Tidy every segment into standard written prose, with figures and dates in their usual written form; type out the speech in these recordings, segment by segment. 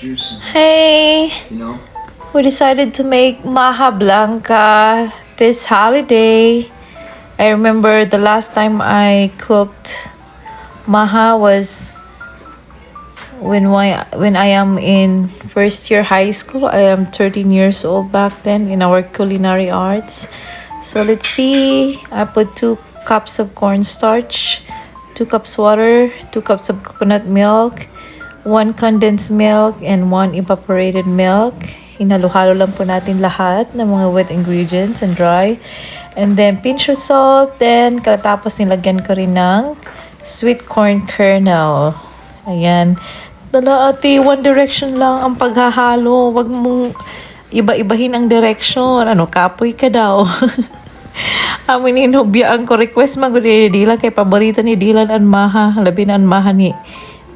juice. Hey, You know? we decided to make Maha Blanca this holiday. I remember the last time I cooked Maha was when I am in first year high school. I am 13 years old back then in our culinary arts. So let's see. I put 2 cups of cornstarch, 2 cups water, 2 cups of coconut milk, 1 condensed milk, and 1 evaporated milk. Hinalo-halo lang po natin lahat ng mga wet ingredients and dry. And then pinch of salt. Then katapos nilagyan ko rin ng sweet corn kernel. Ayan. Dala ate, one direction lang ang paghahalo. Wag mong iba-ibahin ang direction. Ano, kapoy ka daw. Amin inobiyaan ko request maguli ni Dylan kay paborito ni Dylan ang Maha. Labi na ang Maha ni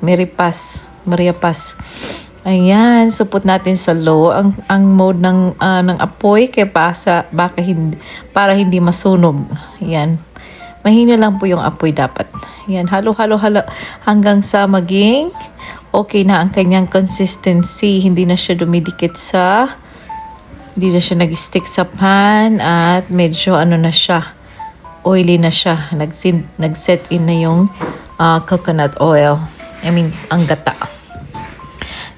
Maria Paz. Ayan, supot natin sa low ang mode ng apoy kay para hindi masunog. Ayan. Mahina lang po yung apoy dapat. Ayan, halo hanggang sa maging okay na ang kanyang consistency. Hindi na siya nag-stick sa pan at medyo na siya, oily na siya. Nag-set in na yung coconut oil. I mean, ang gata.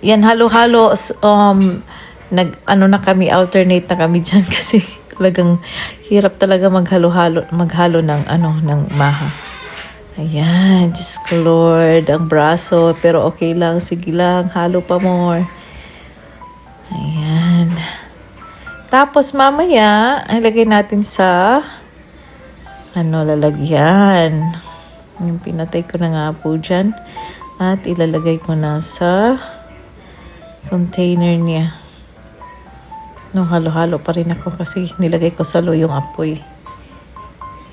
Yan, halo-halo. Na kami, alternate na kami dyan kasi talagang hirap talaga maghalo ng Maha. Ayan, Diyos ko Lord, ang braso. Pero okay lang, sige lang, halo pa more. Ayan. Tapos mamaya, ilagay natin sa lalagyan. Yung pinatay ko na nga po dyan. At ilalagay ko na sa container niya. No, halo-halo pa rin ako kasi nilagay ko sa low yung apoy.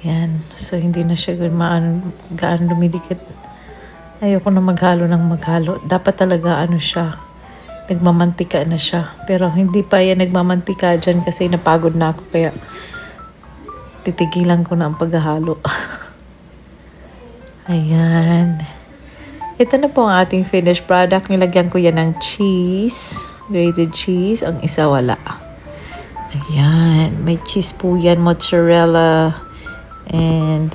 Yan. So, hindi na siya gaano lumidikit. Ayoko na maghalo. Dapat talaga siya. Nagmamantika na siya. Pero hindi pa yan nagmamantika dyan kasi napagod na ako. Kaya titigilan ko na ang paghahalo. Ayan. Ito na po ang ating finished product. Nilagyan ko yan ng cheese. Grated cheese. Ang isa wala. Ayan. May cheese po yan. Mozzarella. And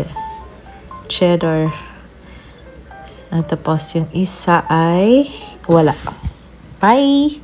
cheddar. At tapos yung isa ay wala. Bye!